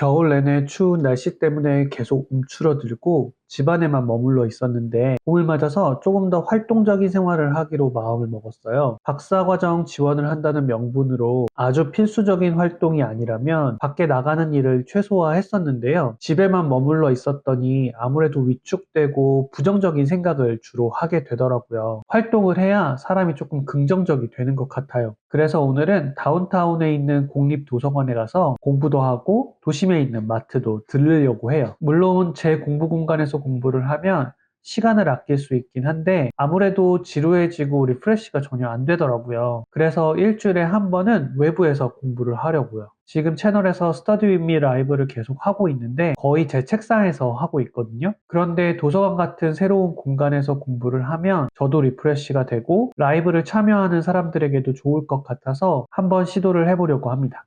겨울 내내 추운 날씨 때문에 계속 움츠러들고 집안에만 머물러 있었는데 봄을 맞아서 조금 더 활동적인 생활을 하기로 마음을 먹었어요. 박사과정 지원을 한다는 명분으로 아주 필수적인 활동이 아니라면 밖에 나가는 일을 최소화했었는데요. 집에만 머물러 있었더니 아무래도 위축되고 부정적인 생각을 주로 하게 되더라고요. 활동을 해야 사람이 조금 긍정적이 되는 것 같아요. 그래서 오늘은 다운타운에 있는 공립도서관에 가서 공부도 하고 도심에 있는 마트도 들르려고 해요. 물론 제 공부 공간에서 공부를 하면 시간을 아낄 수 있긴 한데 아무래도 지루해지고 리프레시가 전혀 안 되더라고요. 그래서 일주일에 한 번은 외부에서 공부를 하려고요. 지금 채널에서 스터디 윗 미 라이브를 계속 하고 있는데 거의 제 책상에서 하고 있거든요. 그런데 도서관 같은 새로운 공간에서 공부를 하면 저도 리프레시가 되고 라이브를 참여하는 사람들에게도 좋을 것 같아서 한번 시도를 해보려고 합니다.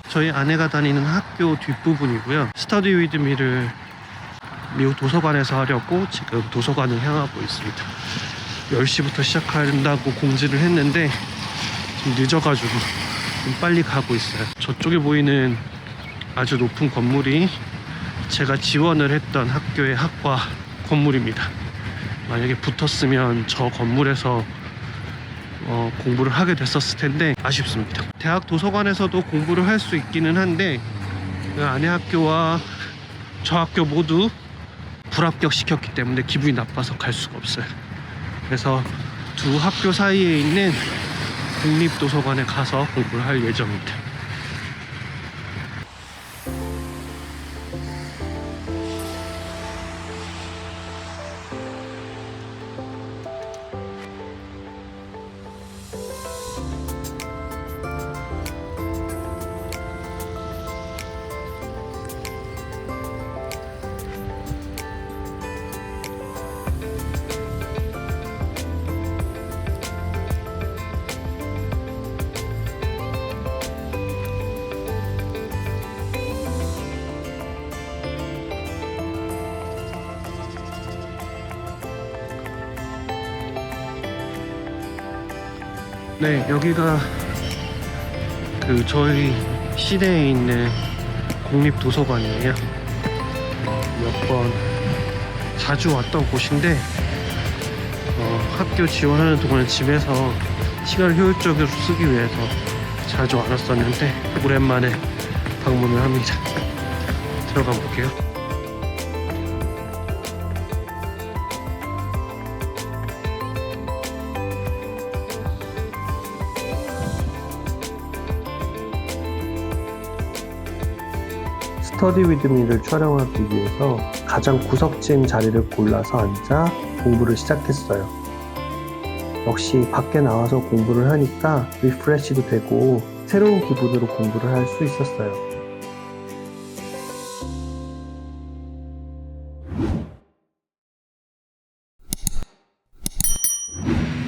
저희 아내가 다니는 학교 뒷부분이고요. 스터디 위드 미를 미국 도서관에서 하려고 지금 도서관을 향하고 있습니다. 10시부터 시작한다고 공지를 했는데 좀 늦어가지고 좀 빨리 가고 있어요. 저쪽에 보이는 아주 높은 건물이 제가 지원을 했던 학교의 학과 건물입니다. 만약에 붙었으면 저 건물에서 공부를 하게 됐었을 텐데 아쉽습니다. 대학 도서관에서도 공부를 할 수 있기는 한데 그 아내 학교와 저 학교 모두 불합격시켰기 때문에 기분이 나빠서 갈 수가 없어요. 그래서 두 학교 사이에 있는 국립도서관에 가서 공부를 할 예정입니다. 네, 여기가 저희 시내에 있는 국립도서관이에요. 몇 번 자주 왔던 곳인데 학교 지원하는 동안 집에서 시간을 효율적으로 쓰기 위해서 자주 안 왔었는데 오랜만에 방문을 합니다. 들어가 볼게요. 스터디 위드 미를 촬영하기 위해서 가장 구석진 자리를 골라서 앉아 공부를 시작했어요. 역시 밖에 나와서 공부를 하니까 리프레시도 되고 새로운 기분으로 공부를 할 수 있었어요.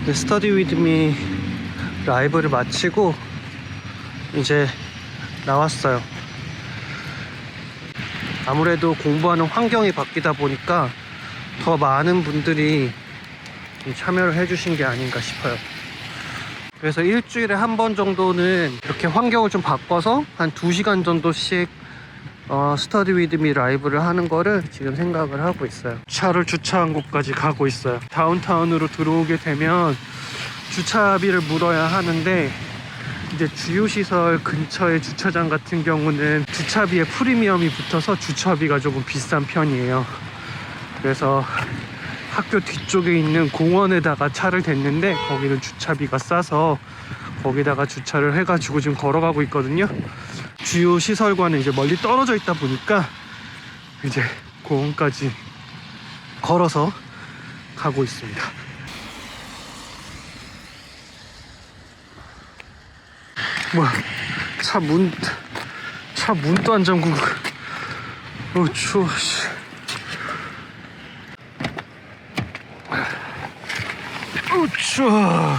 네, 스터디 위드 미 라이브를 마치고 이제 나왔어요. 아무래도 공부하는 환경이 바뀌다 보니까 더 많은 분들이 참여를 해주신 게 아닌가 싶어요. 그래서 일주일에 한 번 정도는 이렇게 환경을 좀 바꿔서 한 2시간 정도씩 스터디 위드 미 라이브를 하는 거를 지금 생각을 하고 있어요. 차를 주차한 곳까지 가고 있어요. 다운타운으로 들어오게 되면 주차비를 물어야 하는데 이제 주요시설 근처의 주차장 같은 경우는 주차비에 프리미엄이 붙어서 주차비가 조금 비싼 편이에요. 그래서 학교 뒤쪽에 있는 공원에다가 차를 댔는데 거기는 주차비가 싸서 거기다가 주차를 해가지고 지금 걸어가고 있거든요. 주요 시설과는 이제 멀리 떨어져 있다 보니까 이제 공원까지 걸어서 가고 있습니다. 뭐야, 차 문도 안 잠그고. 추워. 추워.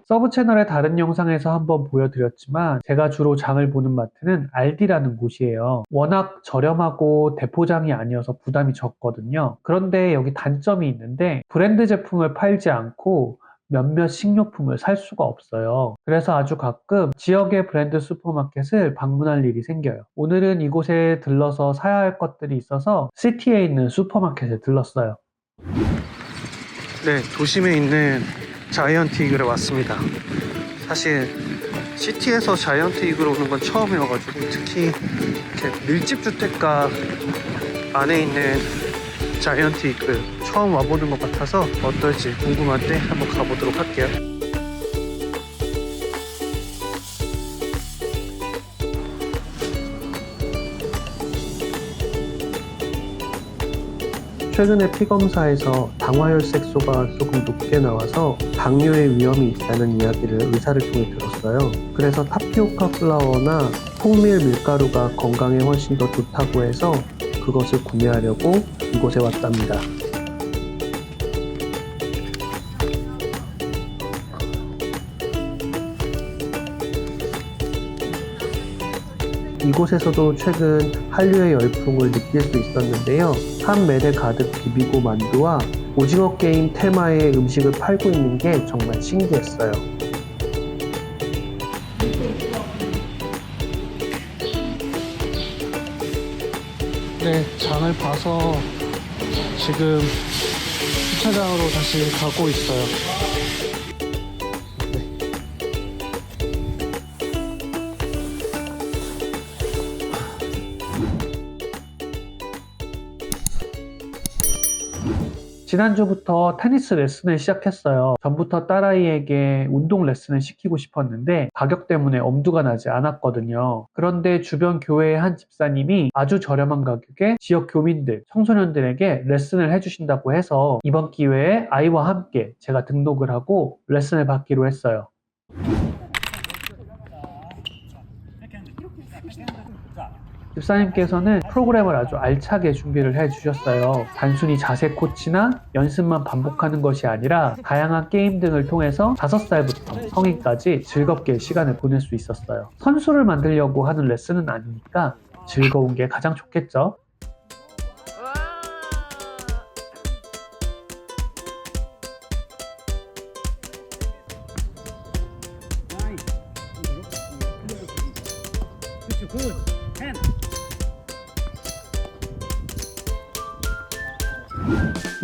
서브 채널의 다른 영상에서 한번 보여드렸지만 제가 주로 장을 보는 마트는 알디라는 곳이에요. 워낙 저렴하고 대포장이 아니어서 부담이 적거든요. 그런데 여기 단점이 있는데 브랜드 제품을 팔지 않고 몇몇 식료품을 살 수가 없어요. 그래서 아주 가끔 지역의 브랜드 슈퍼마켓을 방문할 일이 생겨요. 오늘은 이곳에 들러서 사야 할 것들이 있어서 시티에 있는 슈퍼마켓에 들렀어요. 네, 도심에 있는 자이언트 이글에 왔습니다. 사실 시티에서 자이언트 이글 오는 건 처음이어가지고, 특히 이렇게 밀집 주택가 안에 있는 자이언트 이글 처음 와보는 것 같아서 어떨지 궁금한데 한번 가보도록 할게요. 최근에 피검사에서 당화혈색소가 조금 높게 나와서 당뇨의 위험이 있다는 이야기를 의사를 통해 들었어요. 그래서 타피오카 플라워나 통밀 밀가루가 건강에 훨씬 더 좋다고 해서 그것을 구매하려고 이곳에 왔답니다. 이곳에서도 최근 한류의 열풍을 느낄 수 있었는데요. 한 매대 가득 비비고 만두와 오징어 게임 테마의 음식을 팔고 있는 게 정말 신기했어요. 네, 장을 봐서 지금 주차장으로 다시 가고 있어요. 지난주부터 테니스 레슨을 시작했어요. 전부터 딸아이에게 운동 레슨을 시키고 싶었는데 가격 때문에 엄두가 나지 않았거든요. 그런데 주변 교회의 한 집사님이 아주 저렴한 가격에 지역 교민들, 청소년들에게 레슨을 해주신다고 해서 이번 기회에 아이와 함께 제가 등록을 하고 레슨을 받기로 했어요. 집사님께서는 프로그램을 아주 알차게 준비를 해주셨어요. 단순히 자세 코치나 연습만 반복하는 것이 아니라 다양한 게임 등을 통해서 5살부터 성인까지 즐겁게 시간을 보낼 수 있었어요. 선수를 만들려고 하는 레슨은 아니니까 즐거운 게 가장 좋겠죠?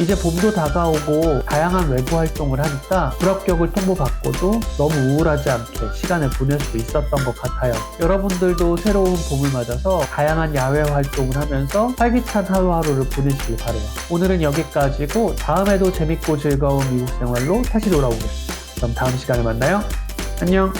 이제 봄도 다가오고 다양한 외부 활동을 하니까 불합격을 통보받고도 너무 우울하지 않게 시간을 보낼 수 있었던 것 같아요. 여러분들도 새로운 봄을 맞아서 다양한 야외 활동을 하면서 활기찬 하루하루를 보내시길 바래요. 오늘은 여기까지고 다음에도 재밌고 즐거운 미국 생활로 다시 돌아오겠습니다. 그럼 다음 시간에 만나요. 안녕.